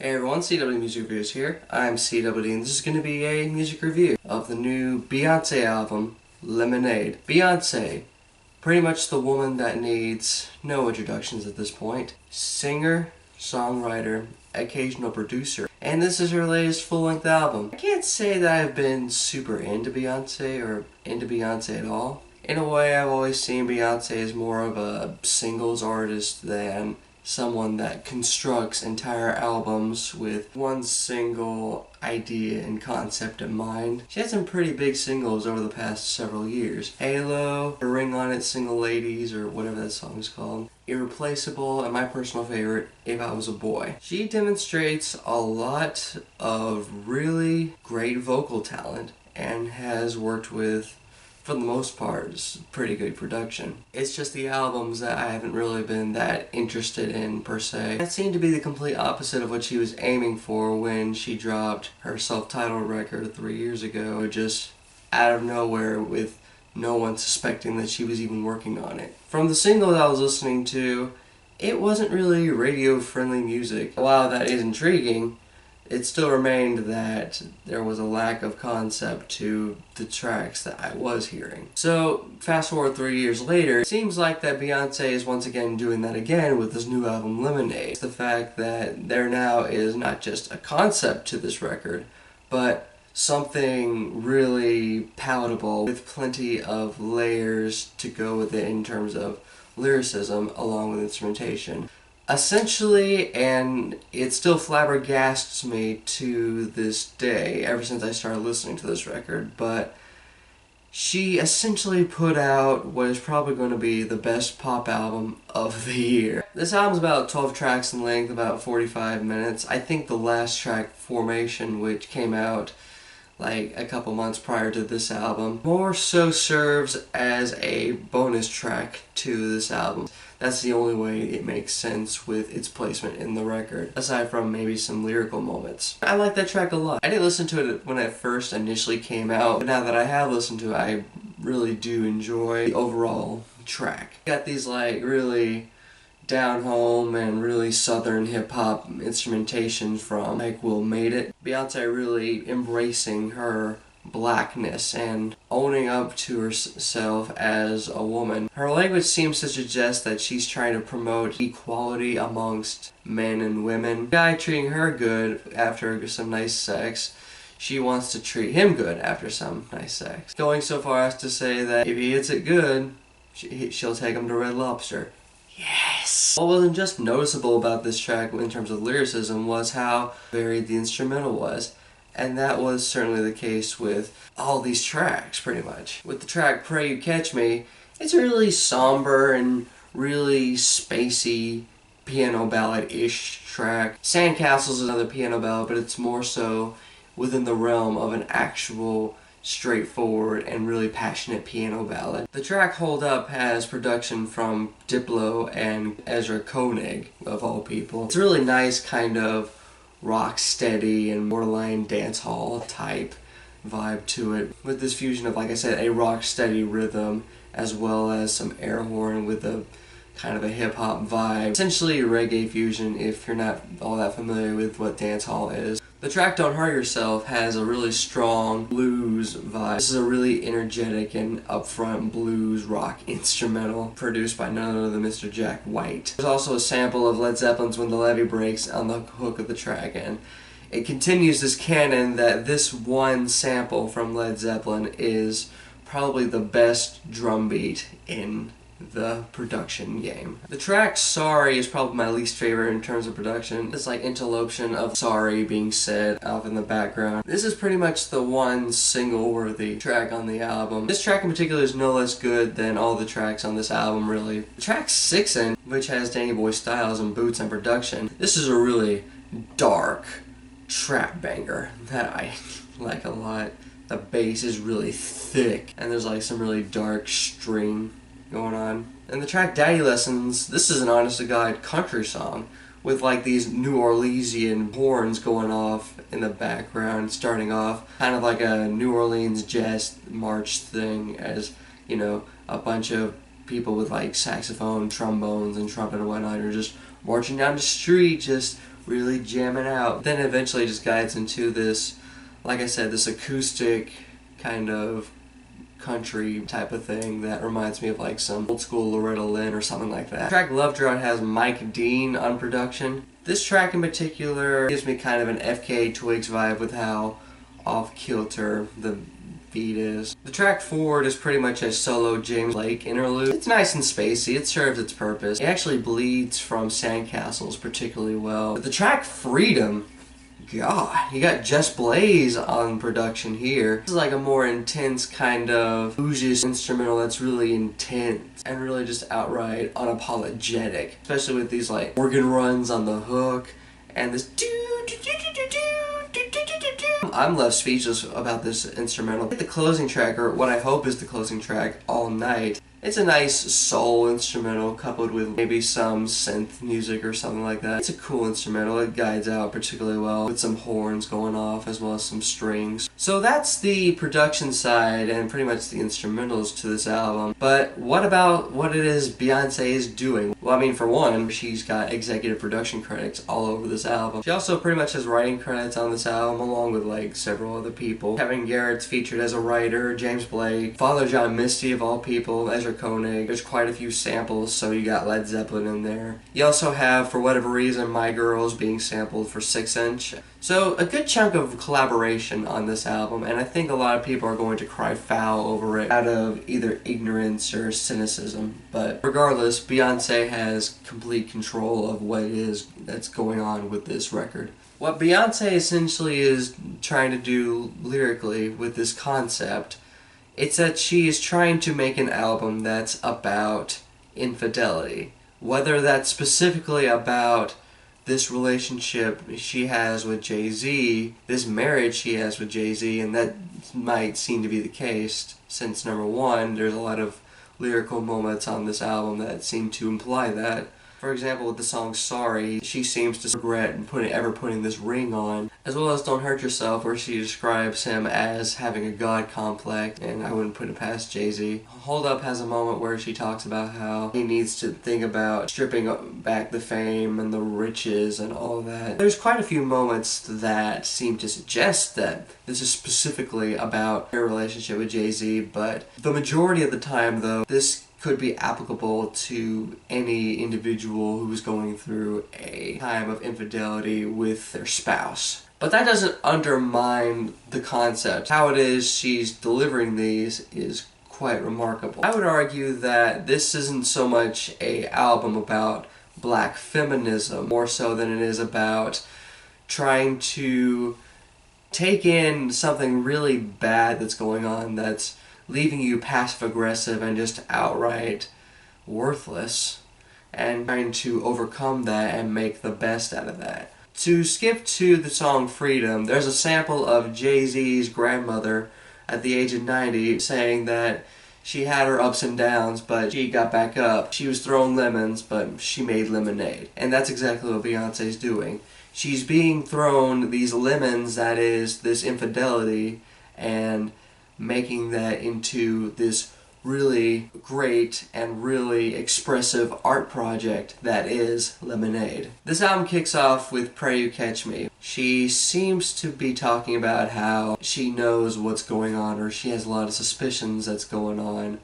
Hey everyone, CW Music Reviews here. I'm CW and this is going to be a music review of the new Beyonce album, Lemonade. Beyonce, pretty much the woman that needs no introductions at this point. Singer, songwriter, occasional producer, and this is her latest full-length album. I can't say that I've been super into Beyonce or into Beyonce at all. In a way, I've always seen Beyonce as more of a singles artist than someone that constructs entire albums with one single idea and concept in mind. She had some pretty big singles over the past several years. Halo, Ring on It, Single Ladies, or whatever that song is called. Irreplaceable, and my personal favorite, If I Was a Boy. She demonstrates a lot of really great vocal talent and has worked with, for the most part, pretty good production. It's just the albums that I haven't really been that interested in per se. That seemed to be the complete opposite of what she was aiming for when she dropped her self-titled record 3 years ago, just out of nowhere with no one suspecting that she was even working on it. From the single I was listening to, it wasn't really radio-friendly music. While that is intriguing, it still remained that there was a lack of concept to the tracks that I was hearing. So, fast forward 3 years later, it seems like that Beyonce is once again doing that again with this new album, Lemonade. It's the fact that there now is not just a concept to this record, but something really palatable with plenty of layers to go with it in terms of lyricism along with instrumentation. Essentially, and it still flabbergasts me to this day, ever since I started listening to this record, but she essentially put out what is probably going to be the best pop album of the year. This album's about 12 tracks in length, about 45 minutes. I think the last track, Formation, which came out like a couple months prior to this album, more so serves as a bonus track to this album. That's the only way it makes sense with its placement in the record, aside from maybe some lyrical moments. I like that track a lot. I didn't listen to it when it first initially came out, but now that I have listened to it, I really do enjoy the overall track. Got these like really down home and really southern hip-hop instrumentation from like Will Made It. Beyonce really embracing her blackness and owning up to herself as a woman. Her language seems to suggest that she's trying to promote equality amongst men and women. The guy treating her good after some nice sex, she wants to treat him good after some nice sex. Going so far as to say that if he hits it good, she'll take him to Red Lobster. Yes! What wasn't just noticeable about this track in terms of lyricism was how varied the instrumental was. And that was certainly the case with all these tracks, pretty much. With the track Pray You Catch Me, it's a really somber and really spacey piano ballad-ish track. Sandcastles is another piano ballad, but it's more so within the realm of an actual straightforward and really passionate piano ballad. The track Hold Up has production from Diplo and Ezra Koenig, of all people. It's a really nice kind of rock steady and borderline dance hall type vibe to it, with this fusion of, like I said, a rock steady rhythm as well as some air horn with a kind of a hip hop vibe. Essentially reggae fusion if you're not all that familiar with what dance hall is. The track Don't Hurt Yourself has a really strong blues vibe. This is a really energetic and upfront blues rock instrumental produced by none other than Mr. Jack White. There's also a sample of Led Zeppelin's When the Levee Breaks on the hook of the track, and it continues this canon that this one sample from Led Zeppelin is probably the best drum beat in the production game. The track Sorry is probably my least favorite in terms of production. It's like interloption of sorry being said off in the background. This is pretty much the one single-worthy track on the album. This track in particular is no less good than all the tracks on this album, really. Track 6, which has Danny Boy Styles and Boots on production, this is a really dark trap banger that I like a lot. The bass is really thick, and there's like some really dark string going on. And the track Daddy Lessons, this is an honest-to-God country song with like these New Orleansian horns going off in the background, starting off kind of like a New Orleans jazz march thing, as, you know, a bunch of people with like saxophone, trombones, and trumpet and whatnot are just marching down the street, just really jamming out. Then eventually just guides into this, like I said, this acoustic kind of country type of thing that reminds me of like some old school Loretta Lynn or something like that. The track Love Drought has Mike Dean on production. This track in particular gives me kind of an FKA Twigs vibe with how off-kilter the beat is. The track Forward is pretty much a solo James Blake interlude. It's nice and spacey, it serves its purpose. It actually bleeds from Sandcastles particularly well. But the track Freedom, God, you got Just Blaze on production here. This is like a more intense kind of bluesish instrumental that's really intense and really just outright unapologetic. Especially with these like organ runs on the hook and this I'm left speechless about this instrumental. The closing track, or what I hope is the closing track, All Night. It's a nice soul instrumental coupled with maybe some synth music or something like that. It's a cool instrumental. It guides out particularly well with some horns going off as well as some strings. So that's the production side and pretty much the instrumentals to this album. But what about what it is Beyonce is doing? Well, I mean, for one, she's got executive production credits all over this album. She also pretty much has writing credits on this album along with like several other people. Kevin Garrett's featured as a writer, James Blake, Father John Misty of all people, Ezra Koenig. There's quite a few samples, so you got Led Zeppelin in there. You also have, for whatever reason, My Girls being sampled for 6-inch. So a good chunk of collaboration on this album, and I think a lot of people are going to cry foul over it out of either ignorance or cynicism. But regardless, Beyonce has complete control of what it is that's going on with this record. What Beyonce essentially is trying to do lyrically with this concept, it's that she is trying to make an album that's about infidelity. Whether that's specifically about this relationship she has with Jay-Z, this marriage she has with Jay-Z, and that might seem to be the case since, number one, there's a lot of lyrical moments on this album that seem to imply that. For example, with the song Sorry, she seems to regret ever putting this ring on, as well as Don't Hurt Yourself, where she describes him as having a God complex, and I wouldn't put it past Jay-Z. Hold Up has a moment where she talks about how he needs to think about stripping back the fame and the riches and all that. There's quite a few moments that seem to suggest that this is specifically about her relationship with Jay-Z, but the majority of the time, though, this could be applicable to any individual who's going through a time of infidelity with their spouse. But that doesn't undermine the concept. How it is she's delivering these is quite remarkable. I would argue that this isn't so much an album about black feminism, more so than it is about trying to take in something really bad that's going on that's leaving you passive-aggressive and just outright worthless, and trying to overcome that and make the best out of that. To skip to the song Freedom, there's a sample of Jay-Z's grandmother at the age of 90 saying that she had her ups and downs, but she got back up. She was throwing lemons, but she made lemonade. And that's exactly what Beyonce's doing. She's being thrown these lemons, that is, this infidelity, and making that into this really great and really expressive art project that is Lemonade. This album kicks off with Pray You Catch Me. She seems to be talking about how she knows what's going on, or she has a lot of suspicions that's going on,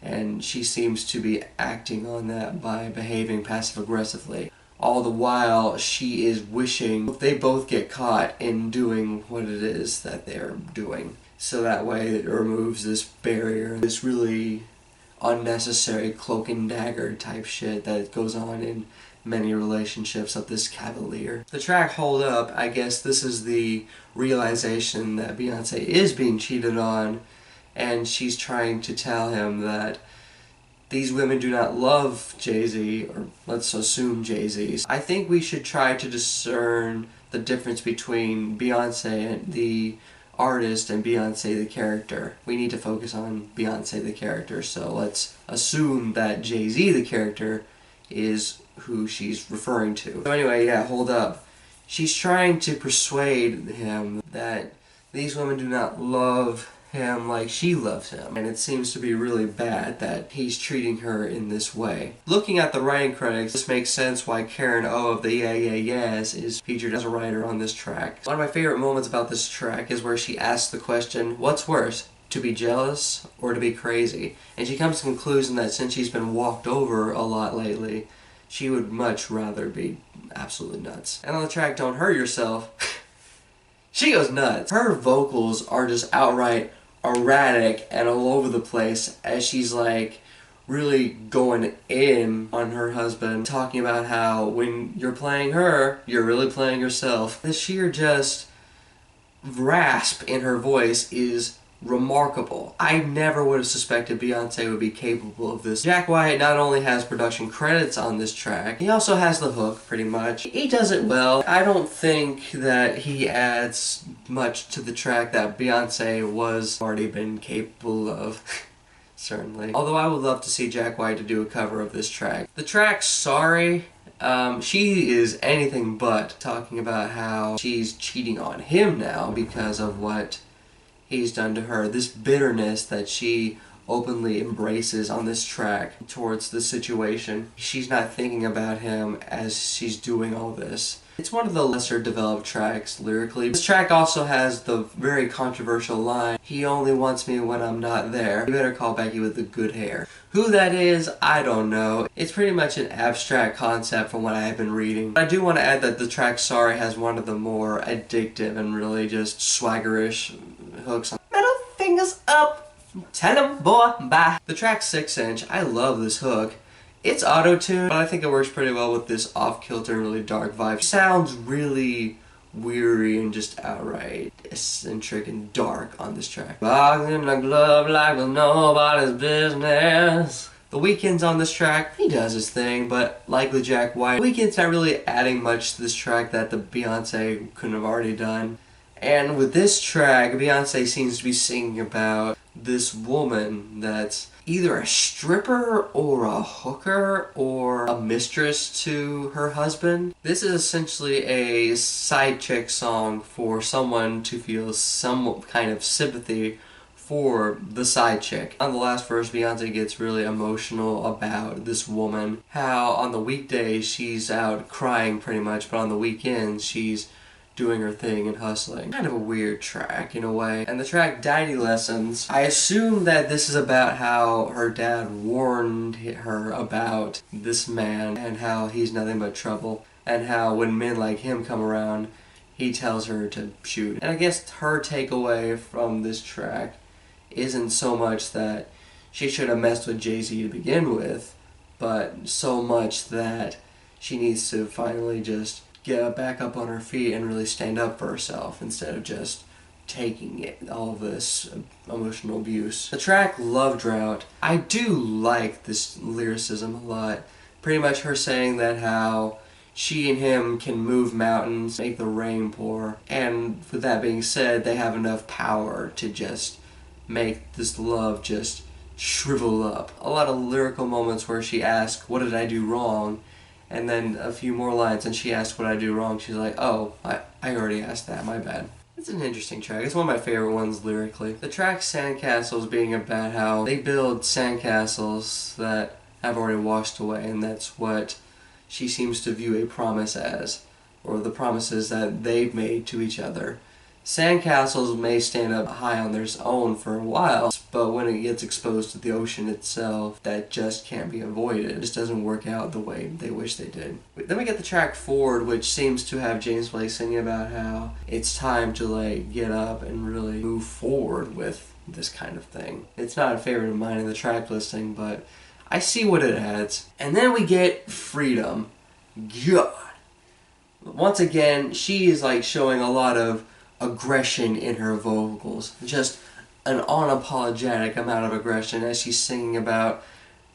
and she seems to be acting on that by behaving passive-aggressively. All the while, she is wishing they both get caught in doing what it is that they're doing. So that way it removes this barrier, this really unnecessary cloak and dagger type shit that goes on in many relationships of this cavalier. The track Hold Up, I guess this is the realization that Beyonce is being cheated on, and she's trying to tell him that these women do not love Jay-Z, or let's assume Jay-Z. I think we should try to discern the difference between Beyonce and the artist and Beyonce the character. We need to focus on Beyonce the character, so let's assume that Jay-Z the character is who she's referring to. So anyway, yeah, Hold Up. She's trying to persuade him that these women do not love him like she loves him. And it seems to be really bad that he's treating her in this way. Looking at the writing credits, this makes sense why Karen O of the Yeah Yeah Yeahs is featured as a writer on this track. One of my favorite moments about this track is where she asks the question, what's worse, to be jealous or to be crazy? And she comes to the conclusion that since she's been walked over a lot lately, she would much rather be absolutely nuts. And on the track Don't Hurt Yourself, she goes nuts. Her vocals are just outright erratic and all over the place as she's like really going in on her husband, talking about how when you're playing her, you're really playing yourself. The sheer just rasp in her voice is remarkable. I never would have suspected Beyonce would be capable of this. Jack White not only has production credits on this track, he also has the hook, pretty much. He does it well. I don't think that he adds much to the track that Beyonce was already been capable of. Certainly. Although I would love to see Jack White to do a cover of this track. The track Sorry, she is anything but talking about how she's cheating on him now because of what he's done to her. This bitterness that she openly embraces on this track towards the situation. She's not thinking about him as she's doing all this. It's one of the lesser developed tracks lyrically. This track also has the very controversial line, he only wants me when I'm not there. You better call Becky with the good hair. Who that is, I don't know. It's pretty much an abstract concept from what I have been reading. But I do want to add that the track Sorry has one of the more addictive and really just swaggerish hooks on. Middle fingers up, tell him boy bye. The track 6 Inch, I love this hook. It's auto-tuned, but I think it works pretty well with this off-kilter, really dark vibe. It sounds really weary and just outright eccentric and dark on this track. Boxed in a glove like with nobody's business. The Weeknd's on this track. He does his thing, but like with Jack White, The Weeknd's not really adding much to this track that the Beyonce couldn't have already done. And with this track, Beyonce seems to be singing about this woman that's either a stripper or a hooker or a mistress to her husband. This is essentially a side chick song for someone to feel some kind of sympathy for the side chick. On the last verse, Beyonce gets really emotional about this woman. How on the weekdays she's out crying pretty much, but on the weekends she's doing her thing and hustling. Kind of a weird track in a way. And the track Daddy Lessons, I assume that this is about how her dad warned her about this man and how he's nothing but trouble, and how when men like him come around, he tells her to shoot. And I guess her takeaway from this track isn't so much that she should have messed with Jay-Z to begin with, but so much that she needs to finally just get back up on her feet and really stand up for herself instead of just taking all of this emotional abuse. The track Love Drought, I do like this lyricism a lot. Pretty much her saying that how she and him can move mountains, make the rain pour, and with that being said, they have enough power to just make this love just shrivel up. A lot of lyrical moments where she asks, what did I do wrong? And then a few more lines, and she asks what I do wrong. She's like, oh, I already asked that, my bad. It's an interesting track. It's one of my favorite ones lyrically. The track Sandcastles being about how they build sandcastles that have already washed away, and that's what she seems to view a promise as, or the promises that they've made to each other. Sandcastles may stand up high on their own for a while, but when it gets exposed to the ocean itself, that just can't be avoided. It just doesn't work out the way they wish they did. Then we get the track Forward, which seems to have James Blake singing about how it's time to like get up and really move forward with this kind of thing. It's not a favorite of mine in the track listing, but I see what it adds. And then we get Freedom. God. Once again, she is like showing a lot of aggression in her vocals. Just an unapologetic amount of aggression as she's singing about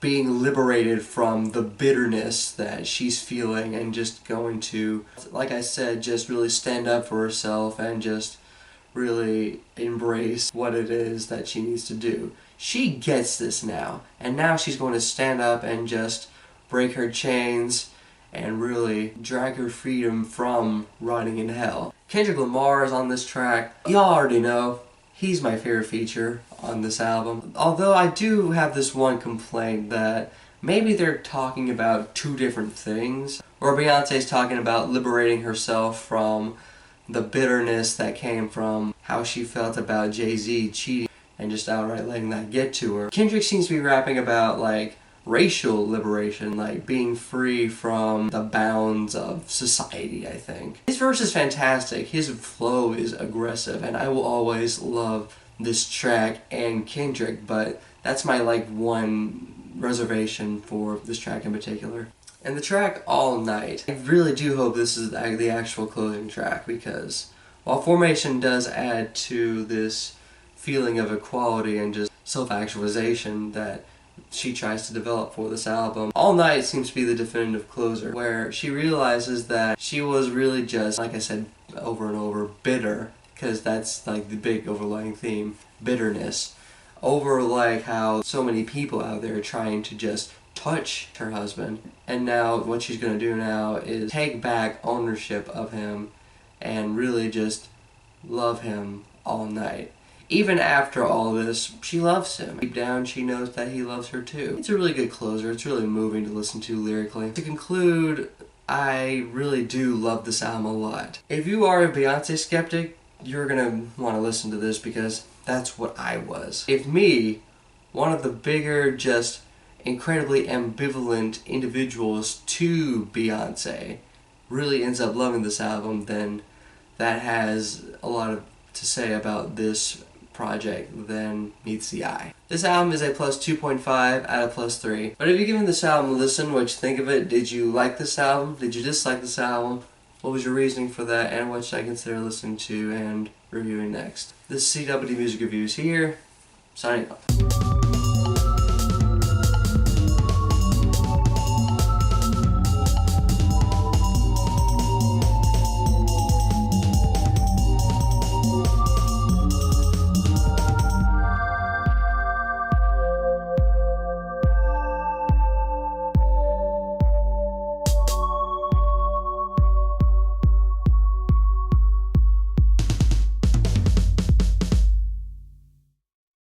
being liberated from the bitterness that she's feeling and just going to, like I said, just really stand up for herself and just really embrace what it is that she needs to do. She gets this now, and now she's going to stand up and just break her chains and really drag her freedom from rotting in hell. Kendrick Lamar is on this track. Y'all already know. He's my favorite feature on this album. Although I do have this one complaint that maybe they're talking about two different things. Or Beyonce's talking about liberating herself from the bitterness that came from how she felt about Jay-Z cheating and just outright letting that get to her. Kendrick seems to be rapping about like racial liberation, like being free from the bounds of society, I think. His verse is fantastic, his flow is aggressive, and I will always love this track and Kendrick, but that's my like one reservation for this track in particular. And the track All Night, I really do hope this is the actual closing track, because while Formation does add to this feeling of equality and just self-actualization that she tries to develop for this album, All Night seems to be the definitive closer, where she realizes that she was really just, like I said over and over, bitter, because that's like the big overlying theme, bitterness, over like how so many people out there are trying to just touch her husband, and now what she's going to do now is take back ownership of him and really just love him all night. Even after all this, she loves him. Deep down, she knows that he loves her too. It's a really good closer. It's really moving to listen to lyrically. To conclude, I really do love this album a lot. If you are a Beyonce skeptic, you're gonna want to listen to this, because that's what I was. If me, one of the bigger, just incredibly ambivalent individuals to Beyonce, really ends up loving this album, then that has a lot to say about this project than meets the eye. This album is a plus 2.5 out of plus 3. But if you've given this album a listen, what you think of it? Did you like this album? Did you dislike this album? What was your reasoning for that? And what should I consider listening to and reviewing next? This is CW Music Reviews here, signing off.